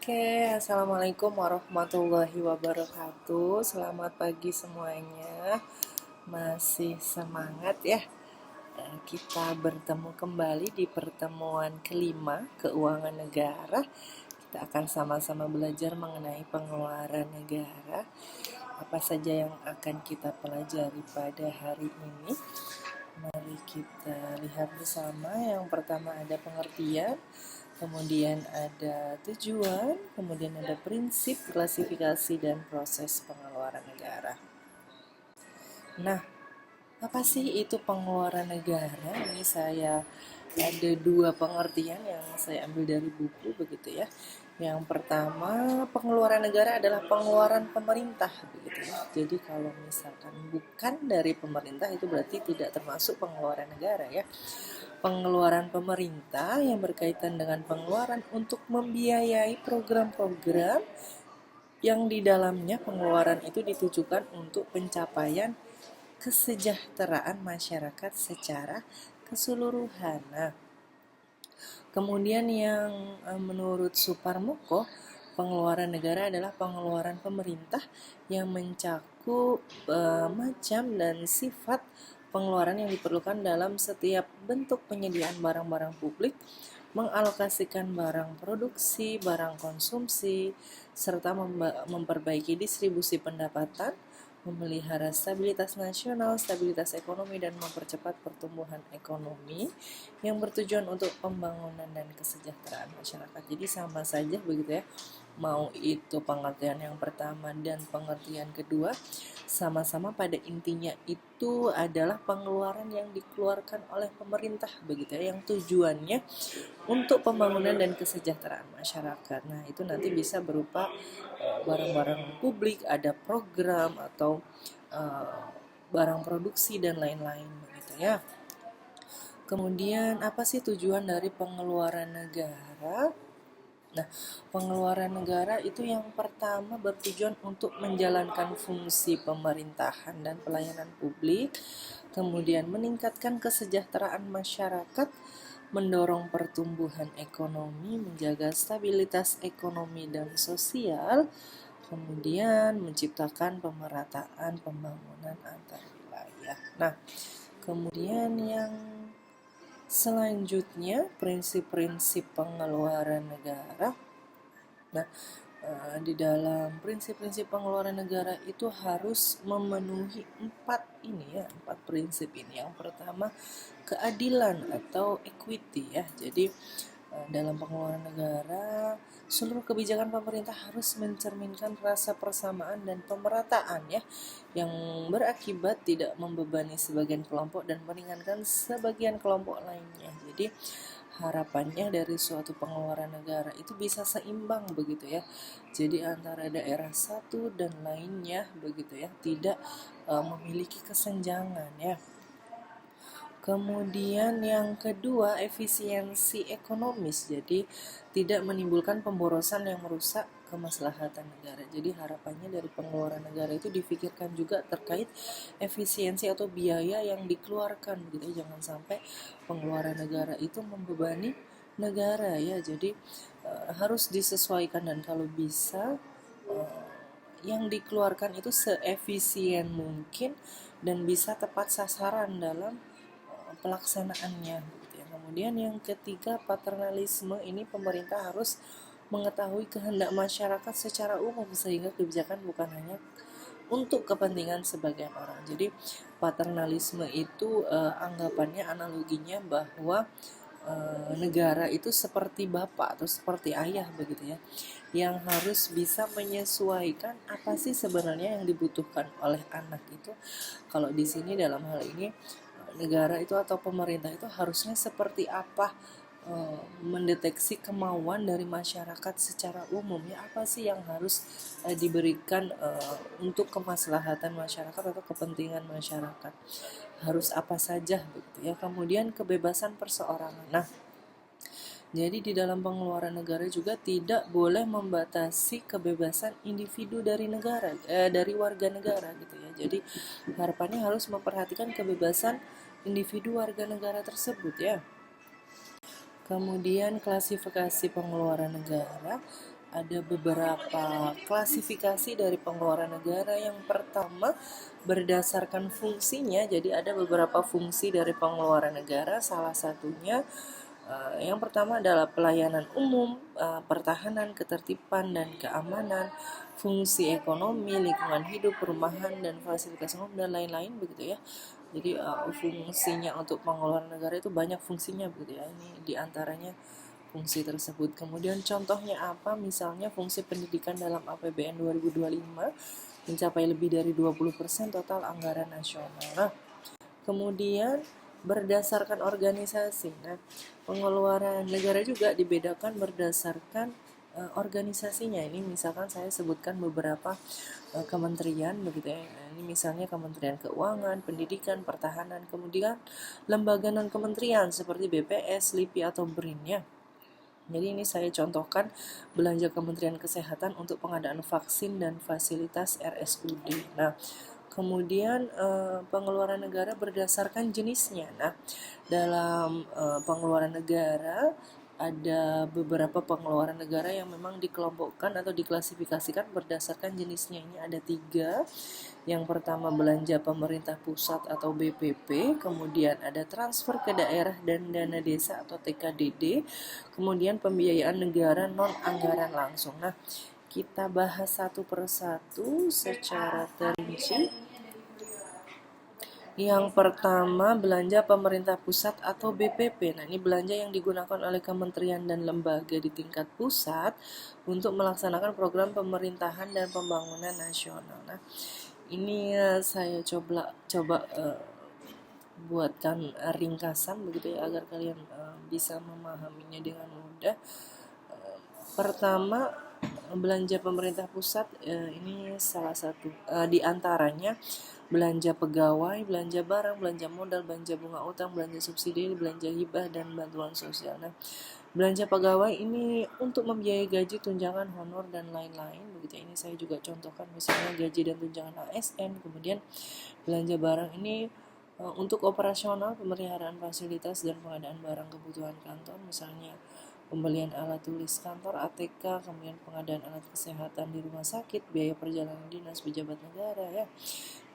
Oke, Assalamualaikum warahmatullahi wabarakatuh. Selamat pagi semuanya. Masih semangat ya? Kita bertemu kembali di pertemuan kelima keuangan negara. Kita akan sama-sama belajar mengenai pengeluaran negara. Apa saja yang akan kita pelajari pada hari ini? Mari kita lihat bersama. Yang pertama ada pengertian, kemudian ada tujuan, kemudian ada prinsip, klasifikasi, dan proses pengeluaran negara. Nah, apa sih itu pengeluaran negara? Ini saya ada dua pengertian yang saya ambil dari buku begitu ya. Yang pertama, pengeluaran negara adalah pengeluaran pemerintah begitu ya. Jadi kalau misalkan bukan dari pemerintah itu berarti tidak termasuk pengeluaran negara ya. Pengeluaran pemerintah yang berkaitan dengan pengeluaran untuk membiayai program-program yang di dalamnya pengeluaran itu ditujukan untuk pencapaian kesejahteraan masyarakat secara keseluruhan. Nah, kemudian yang menurut Suparmoko, pengeluaran negara adalah pengeluaran pemerintah yang mencakup macam dan sifat pengeluaran yang diperlukan dalam setiap bentuk penyediaan barang-barang publik, mengalokasikan barang produksi, barang konsumsi, serta memperbaiki distribusi pendapatan, memelihara stabilitas nasional, stabilitas ekonomi, dan mempercepat pertumbuhan ekonomi yang bertujuan untuk pembangunan dan kesejahteraan masyarakat. Jadi sama saja begitu ya, mau itu pengertian yang pertama dan pengertian kedua, sama-sama pada intinya itu adalah pengeluaran yang dikeluarkan oleh pemerintah begitu ya, yang tujuannya untuk pembangunan dan kesejahteraan masyarakat. Nah, itu nanti bisa berupa barang-barang publik, ada program atau barang produksi dan lain-lain begitu ya. Kemudian apa sih tujuan dari pengeluaran negara? Nah, pengeluaran negara itu yang pertama bertujuan untuk menjalankan fungsi pemerintahan dan pelayanan publik, kemudian meningkatkan kesejahteraan masyarakat, mendorong pertumbuhan ekonomi, menjaga stabilitas ekonomi dan sosial, kemudian menciptakan pemerataan pembangunan antar wilayah. Nah, kemudian yang selanjutnya prinsip-prinsip pengeluaran negara. Nah, di dalam prinsip-prinsip pengeluaran negara itu harus memenuhi empat prinsip ini. Yang pertama, keadilan atau equity ya. Jadi dalam pengeluaran negara, seluruh kebijakan pemerintah harus mencerminkan rasa persamaan dan pemerataan ya, yang berakibat tidak membebani sebagian kelompok dan meringankan sebagian kelompok lainnya. Jadi harapannya dari suatu pengeluaran negara itu bisa seimbang begitu ya. Jadi antara daerah satu dan lainnya begitu ya, tidak memiliki kesenjangan ya. Kemudian yang kedua, efisiensi ekonomis. Jadi tidak menimbulkan pemborosan yang merusak kemaslahatan negara. Jadi harapannya dari pengeluaran negara itu difikirkan juga terkait efisiensi atau biaya yang dikeluarkan gitu. Jangan sampai pengeluaran negara itu membebani negara ya. Jadi harus disesuaikan, dan kalau bisa yang dikeluarkan itu seefisien mungkin dan bisa tepat sasaran dalam pelaksanaannya gitu ya. Kemudian yang ketiga, paternalisme. Ini pemerintah harus mengetahui kehendak masyarakat secara umum sehingga kebijakan bukan hanya untuk kepentingan sebagian orang. Jadi paternalisme itu anggapannya, analoginya bahwa negara itu seperti bapak atau seperti ayah begitu ya, yang harus bisa menyesuaikan apa sih sebenarnya yang dibutuhkan oleh anak itu. Kalau di sini dalam hal ini negara itu atau pemerintah itu harusnya seperti apa, mendeteksi kemauan dari masyarakat secara umum ya, apa sih yang harus diberikan untuk kemaslahatan masyarakat atau kepentingan masyarakat, harus apa saja begitu ya. Kemudian kebebasan perseorangan. Nah, jadi di dalam pengeluaran negara juga tidak boleh membatasi kebebasan individu dari negara, dari warga negara gitu ya. Jadi harapannya harus memperhatikan kebebasan individu warga negara tersebut ya. Kemudian klasifikasi pengeluaran negara. ada beberapa klasifikasi dari pengeluaran negara. Yang pertama, berdasarkan fungsinya. Jadi ada beberapa fungsi dari pengeluaran negara. Salah satunya yang pertama adalah pelayanan umum, pertahanan, ketertiban dan keamanan, fungsi ekonomi, lingkungan hidup, perumahan dan fasilitas umum dan lain-lain begitu ya. Jadi fungsinya untuk pengeluaran negara itu banyak fungsinya begitu ya. Ini diantaranya fungsi tersebut. Kemudian contohnya apa? Misalnya fungsi pendidikan dalam APBN 2025 mencapai lebih dari 20% total anggaran nasional. Nah, kemudian berdasarkan organisasi. Nah, pengeluaran negara juga dibedakan berdasarkan organisasinya. Ini misalkan saya sebutkan beberapa kementerian begitu ya. Ini misalnya Kementerian Keuangan, Pendidikan, Pertahanan, kemudian lembaga non kementerian seperti BPS, LIPI atau BRIN ya. Jadi ini saya contohkan belanja Kementerian Kesehatan untuk pengadaan vaksin dan fasilitas RSUD. Nah, kemudian pengeluaran negara berdasarkan jenisnya. Nah, dalam pengeluaran negara ada beberapa pengeluaran negara yang memang dikelompokkan atau diklasifikasikan berdasarkan jenisnya. Ini ada 3. Yang pertama belanja pemerintah pusat atau BPP, kemudian ada transfer ke daerah dan dana desa atau TKDD, kemudian pembiayaan negara non anggaran langsung. Nah, kita bahas satu persatu secara terinci. Yang pertama, belanja pemerintah pusat atau BPP. Nah, ini belanja yang digunakan oleh kementerian dan lembaga di tingkat pusat untuk melaksanakan program pemerintahan dan pembangunan nasional. Nah, ini saya coba buatkan ringkasan begitu ya agar kalian bisa memahaminya dengan mudah. Pertama, belanja pemerintah pusat ini salah satu di antaranya belanja pegawai, belanja barang, belanja modal, belanja bunga utang, belanja subsidi, belanja hibah dan bantuan sosial. Nah, belanja pegawai ini untuk membiayai gaji, tunjangan, honor dan lain-lain begitu. Ini saya juga contohkan misalnya gaji dan tunjangan ASN. Kemudian belanja barang ini untuk operasional, pemeliharaan fasilitas dan pengadaan barang kebutuhan kantor, misalnya pembelian alat tulis kantor ATK, kemudian pengadaan alat kesehatan di rumah sakit, biaya perjalanan dinas pejabat negara ya.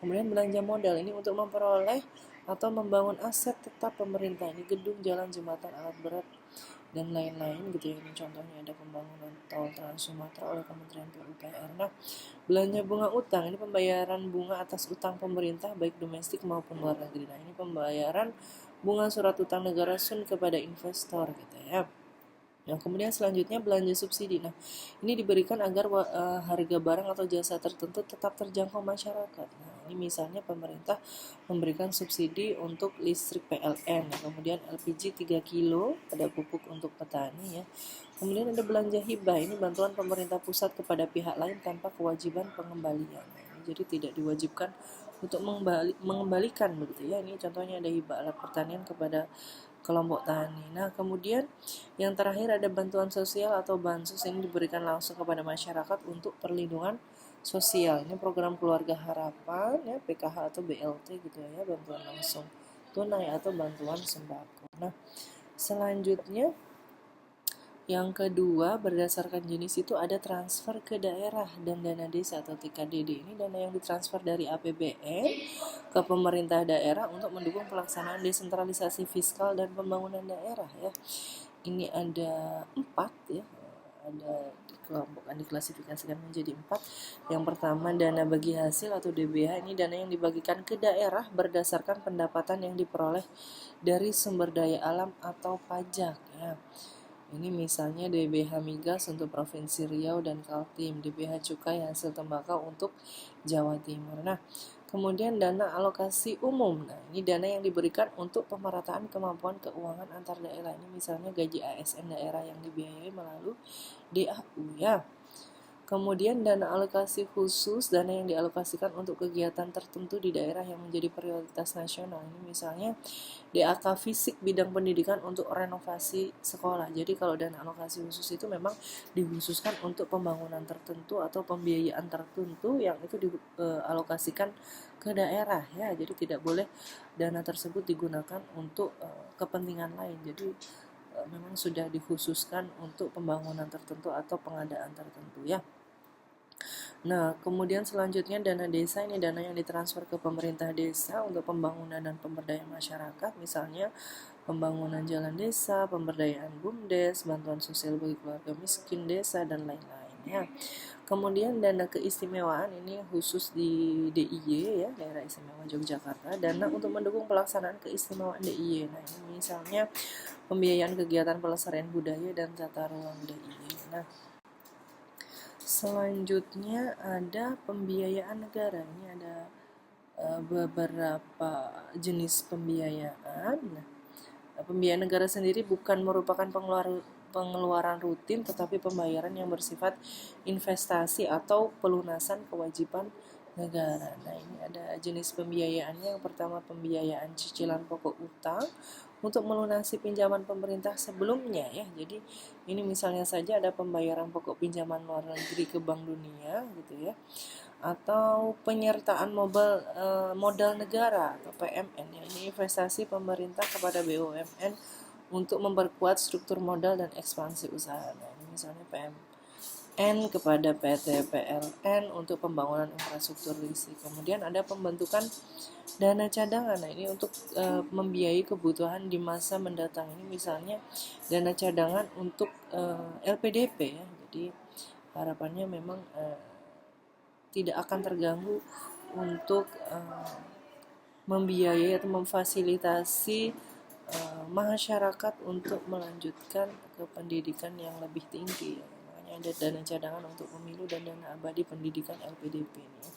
Kemudian belanja modal ini untuk memperoleh atau membangun aset tetap pemerintah, ini gedung, jalan, jembatan, alat berat dan lain-lain gitu ya. Ini contohnya ada pembangunan tol Trans Sumatera oleh Kementerian PUPR. Nah, belanja bunga utang ini pembayaran bunga atas utang pemerintah baik domestik maupun luar negeri. Nah, ini pembayaran bunga surat utang negara sun kepada investor gitu ya. Nah, kemudian selanjutnya belanja subsidi. Nah, ini diberikan agar harga barang atau jasa tertentu tetap terjangkau masyarakat. Nah, ini misalnya pemerintah memberikan subsidi untuk listrik PLN, kemudian LPG 3 kilo pada pupuk untuk petani ya. Kemudian ada belanja hibah, ini bantuan pemerintah pusat kepada pihak lain tanpa kewajiban pengembalian. Nah, ini jadi tidak diwajibkan untuk mengembalikan begitu ya. Ini contohnya ada hibah alat pertanian kepada kelompok tani. Nah, kemudian yang terakhir ada bantuan sosial atau bansos, ini diberikan langsung kepada masyarakat untuk perlindungan sosial. Ini program keluarga harapan ya, PKH atau BLT gitu ya, bantuan langsung tunai atau bantuan sembako. Nah, selanjutnya yang kedua, berdasarkan jenis itu ada transfer ke daerah dan dana desa atau TKDD. Ini dana yang ditransfer dari APBN ke pemerintah daerah untuk mendukung pelaksanaan desentralisasi fiskal dan pembangunan daerah ya. Ini ada 4 ya, ada dikelompokkan, diklasifikasikan menjadi 4. Yang pertama, dana bagi hasil atau DBH. Ini dana yang dibagikan ke daerah berdasarkan pendapatan yang diperoleh dari sumber daya alam atau pajak ya. Ini misalnya DBH Migas untuk Provinsi Riau dan Kaltim, DBH Cukai hasil tembakau untuk Jawa Timur. Nah, kemudian dana alokasi umum. Nah, ini dana yang diberikan untuk pemerataan kemampuan keuangan antar daerah. Ini misalnya gaji ASN daerah yang dibiayai melalui DAU ya. Kemudian dana alokasi khusus, dana yang dialokasikan untuk kegiatan tertentu di daerah yang menjadi prioritas nasional. Ini misalnya DAK fisik bidang pendidikan untuk renovasi sekolah. Jadi kalau dana alokasi khusus itu memang dikhususkan untuk pembangunan tertentu atau pembiayaan tertentu yang itu dialokasikan ke daerah ya. Jadi tidak boleh dana tersebut digunakan untuk kepentingan lain. Jadi memang sudah dikhususkan untuk pembangunan tertentu atau pengadaan tertentu ya. Nah, kemudian selanjutnya dana desa ini dana yang ditransfer ke pemerintah desa untuk pembangunan dan pemberdayaan masyarakat, misalnya pembangunan jalan desa, pemberdayaan BUMDes, bantuan sosial bagi keluarga miskin desa, dan lain-lain ya. Kemudian dana keistimewaan ini khusus di DIY ya, Daerah Istimewa Yogyakarta, dana untuk mendukung pelaksanaan keistimewaan DIY. Nah, ini misalnya pembiayaan kegiatan pelestarian budaya dan tata ruang DIY. Nah, selanjutnya ada pembiayaan negara. Ini ada beberapa jenis pembiayaan. Nah, pembiayaan negara sendiri bukan merupakan pengeluaran rutin, tetapi pembayaran yang bersifat investasi atau pelunasan kewajiban negara. Nah, ini ada jenis pembiayaannya. Yang pertama, pembiayaan cicilan pokok utang untuk melunasi pinjaman pemerintah sebelumnya ya. Jadi ini misalnya saja ada pembayaran pokok pinjaman luar negeri ke Bank Dunia gitu ya, atau penyertaan modal negara atau PMN ya. Ini investasi pemerintah kepada BUMN untuk memperkuat struktur modal dan ekspansi usaha. Nah, ini misalnya PMN kepada PT PLN untuk pembangunan infrastruktur listrik. Kemudian ada pembentukan dana cadangan. Nah, ini untuk membiayai kebutuhan di masa mendatang. Ini misalnya dana cadangan untuk LPDP ya. Jadi harapannya memang tidak akan terganggu untuk membiayai atau memfasilitasi masyarakat untuk melanjutkan ke pendidikan yang lebih tinggi ya. Makanya ada dana cadangan untuk pemilu dan dana abadi pendidikan LPDP ini.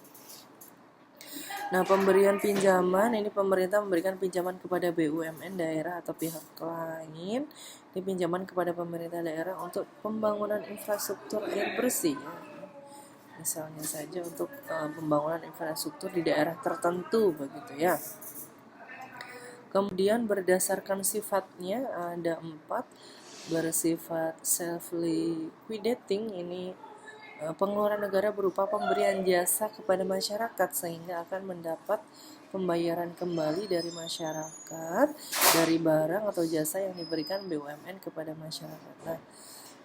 Nah, pemberian pinjaman ini pemerintah memberikan pinjaman kepada BUMN daerah atau pihak lain. Ini pinjaman kepada pemerintah daerah untuk pembangunan infrastruktur air bersih ya. Misalnya saja untuk pembangunan infrastruktur di daerah tertentu begitu ya. Kemudian berdasarkan sifatnya ada 4, bersifat self-liquidating. Ini pengeluaran negara berupa pemberian jasa kepada masyarakat sehingga akan mendapat pembayaran kembali dari masyarakat dari barang atau jasa yang diberikan BUMN kepada masyarakat. Nah,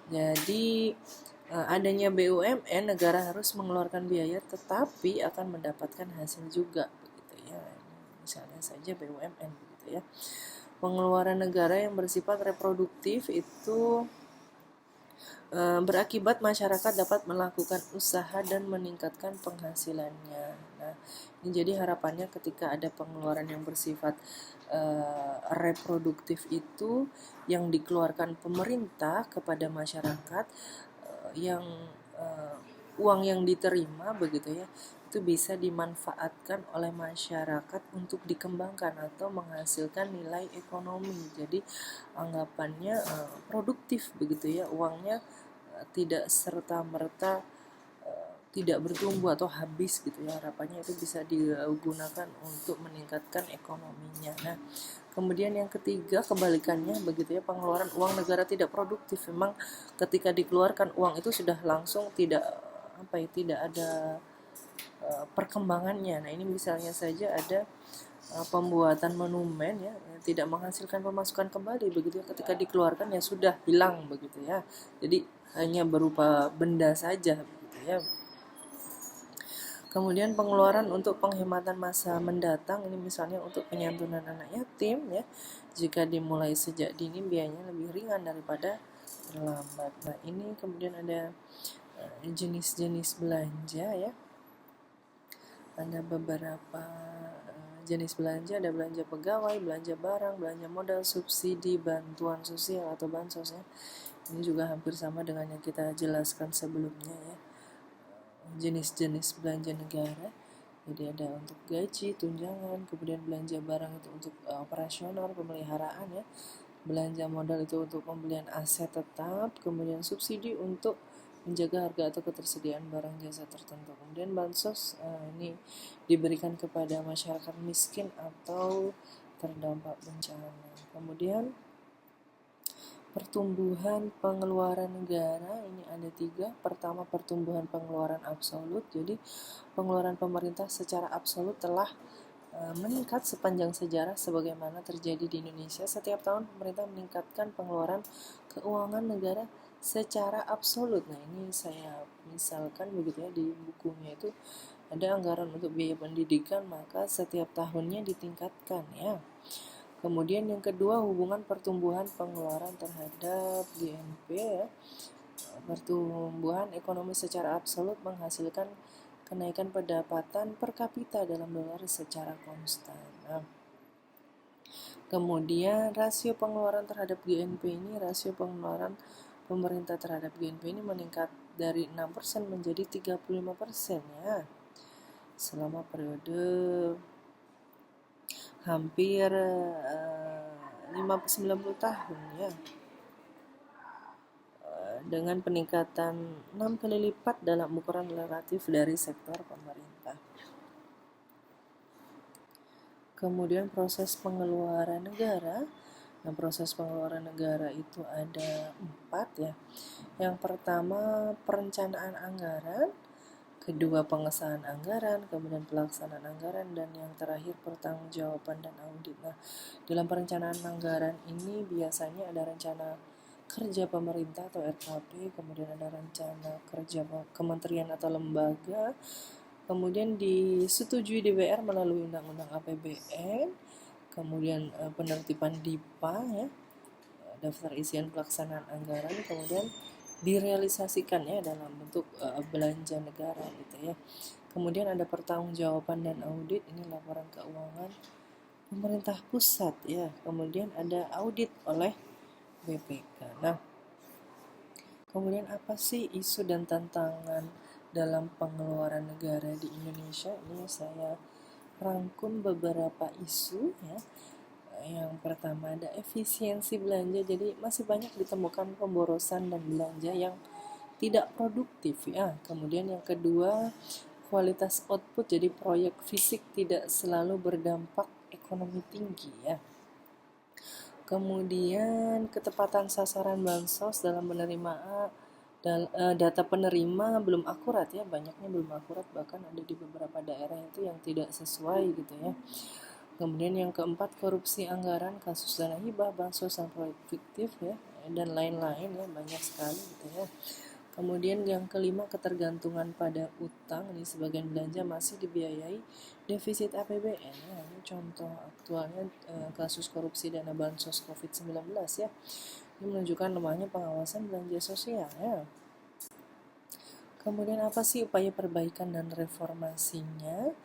jadi adanya BUMN, negara harus mengeluarkan biaya tetapi akan mendapatkan hasil juga begitu ya. Misalnya saja BUMN begitu ya. Pengeluaran negara yang bersifat reproduktif itu berakibat masyarakat dapat melakukan usaha dan meningkatkan penghasilannya. Nah, ini jadi harapannya ketika ada pengeluaran yang bersifat reproduktif itu yang dikeluarkan pemerintah kepada masyarakat, yang uang yang diterima begitu ya, itu bisa dimanfaatkan oleh masyarakat untuk dikembangkan atau menghasilkan nilai ekonomi. Jadi anggapannya produktif begitu ya, uangnya tidak serta-merta tidak bertumbuh atau habis gitu ya. Harapannya itu bisa digunakan untuk meningkatkan ekonominya. Nah, kemudian yang ketiga kebalikannya begitu ya, pengeluaran uang negara tidak produktif. Memang ketika dikeluarkan uang itu sudah langsung tidak tidak ada perkembangannya. Nah, ini misalnya saja ada pembuatan monumen ya, yang tidak menghasilkan pemasukan kembali begitu ya, ketika dikeluarkan ya sudah hilang begitu ya. Jadi hanya berupa benda saja begitu ya. Kemudian pengeluaran untuk penghematan masa mendatang, ini misalnya untuk penyantunan anak yatim ya, jika dimulai sejak dini biayanya lebih ringan daripada terlambat. Nah, ini kemudian ada jenis-jenis belanja ya. Ada beberapa jenis belanja, ada belanja pegawai, belanja barang, belanja modal, subsidi, bantuan sosial atau bansos ya. Ini juga hampir sama dengan yang kita jelaskan sebelumnya ya. Jenis-jenis belanja negara, jadi ada untuk gaji, tunjangan, kemudian belanja barang itu untuk operasional, pemeliharaan ya, belanja modal itu untuk pembelian aset tetap, kemudian subsidi untuk menjaga harga atau ketersediaan barang jasa tertentu. Kemudian bansos ini diberikan kepada masyarakat miskin atau terdampak bencana. Kemudian pertumbuhan pengeluaran negara ini ada 3. Pertama, pertumbuhan pengeluaran absolut. Jadi pengeluaran pemerintah secara absolut telah meningkat sepanjang sejarah sebagaimana terjadi di Indonesia. Setiap tahun pemerintah meningkatkan pengeluaran keuangan negara secara absolut. Nah, ini saya misalkan begitu ya, di bukunya itu ada anggaran untuk biaya pendidikan, maka setiap tahunnya ditingkatkan ya. Kemudian yang kedua, hubungan pertumbuhan pengeluaran terhadap GNP ya. Pertumbuhan ekonomi secara absolut menghasilkan kenaikan pendapatan per kapita dalam dolar secara konstan. Nah, kemudian rasio pengeluaran terhadap GNP ini, rasio pengeluaran pemerintah terhadap GNP ini meningkat dari 6% menjadi 35% ya. Selama periode hampir 90 tahun ya. Dengan peningkatan 6 kali lipat dalam ukuran relatif dari sektor pemerintah. Kemudian proses pengeluaran negara. Nah, proses pengeluaran negara itu ada 4 ya. Yang pertama perencanaan anggaran, kedua pengesahan anggaran, kemudian pelaksanaan anggaran, dan yang terakhir pertanggungjawaban dan audit. Nah, dalam perencanaan anggaran ini biasanya ada rencana kerja pemerintah atau RKP, kemudian ada rencana kerja kementerian atau lembaga, kemudian disetujui DPR melalui Undang-Undang APBN, kemudian penertiban DIPA ya, daftar isian pelaksanaan anggaran, kemudian direalisasikan ya dalam bentuk belanja negara gitu ya. Kemudian ada pertanggungjawaban dan audit, ini laporan keuangan pemerintah pusat ya. Kemudian ada audit oleh BPK. Nah, kemudian apa sih isu dan tantangan dalam pengeluaran negara di Indonesia? Ini saya rangkum beberapa isu ya. Yang pertama ada efisiensi belanja, jadi masih banyak ditemukan pemborosan dan belanja yang tidak produktif ya. Kemudian yang kedua, kualitas output, jadi proyek fisik tidak selalu berdampak ekonomi tinggi ya. Kemudian ketepatan sasaran bansos dalam menerima data penerima belum akurat ya, banyaknya belum akurat, bahkan ada di beberapa daerah itu yang tidak sesuai gitu ya. Kemudian yang keempat, korupsi anggaran, kasus dana hibah, bansos dan proyek fiktif ya, dan lain-lain ya, banyak sekali gitu ya. Kemudian yang kelima, ketergantungan pada utang, ini sebagian belanja masih dibiayai defisit APBN ya. Ini contoh aktualnya kasus korupsi dana bansos COVID-19 ya. Ini menunjukkan lemahnya pengawasan belanja sosial ya. Kemudian apa sih upaya perbaikan dan reformasinya?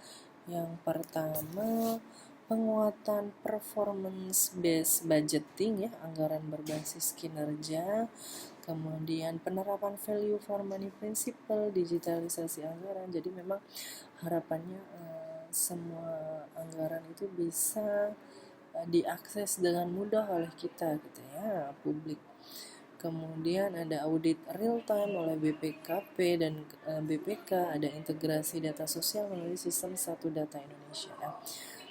Yang pertama, penguatan performance based budgeting ya, anggaran berbasis kinerja. Kemudian penerapan value for money principle, digitalisasi anggaran. Jadi memang harapannya semua anggaran itu bisa diakses dengan mudah oleh kita gitu ya, publik. Kemudian ada audit real time oleh BPKP dan BPK, ada integrasi data sosial melalui sistem satu data Indonesia.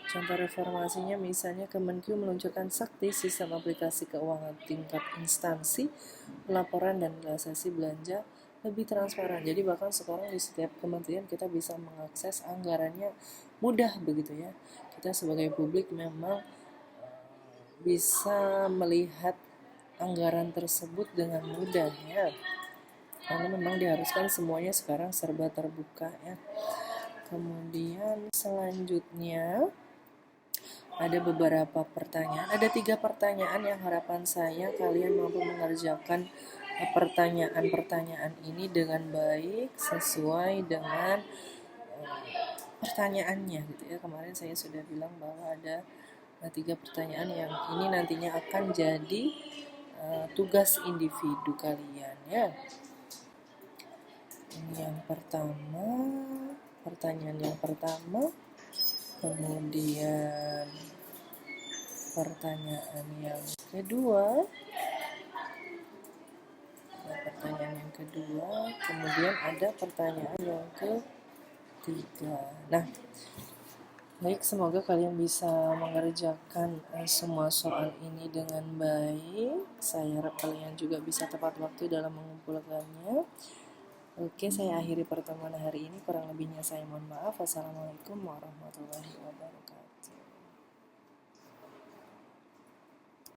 Contoh reformasinya misalnya Kemenkyu meluncurkan Sakti, sistem aplikasi keuangan tingkat instansi, pelaporan dan realisasi belanja lebih transparan. Jadi bahkan sekarang di setiap kementerian kita bisa mengakses anggarannya mudah begitu ya. Kita sebagai publik memang bisa melihat anggaran tersebut dengan mudah ya. Karena memang diharuskan semuanya sekarang serba terbuka ya. Kemudian selanjutnya ada beberapa pertanyaan, ada 3 pertanyaan yang harapan saya kalian mampu mengerjakan pertanyaan-pertanyaan ini dengan baik sesuai dengan pertanyaannya gitu ya. Kemarin saya sudah bilang bahwa ada 3 pertanyaan yang ini nantinya akan jadi tugas individu kalian ya. Ini yang pertama, pertanyaan yang pertama. Kemudian pertanyaan yang kedua, kemudian ada pertanyaan yang ketiga. Nah, baik, semoga kalian bisa mengerjakan semua soal ini dengan baik. Saya harap kalian juga bisa tepat waktu dalam mengumpulkannya. Oke, saya akhiri pertemuan hari ini. Kurang lebihnya saya mohon maaf. Wassalamualaikum warahmatullahi wabarakatuh.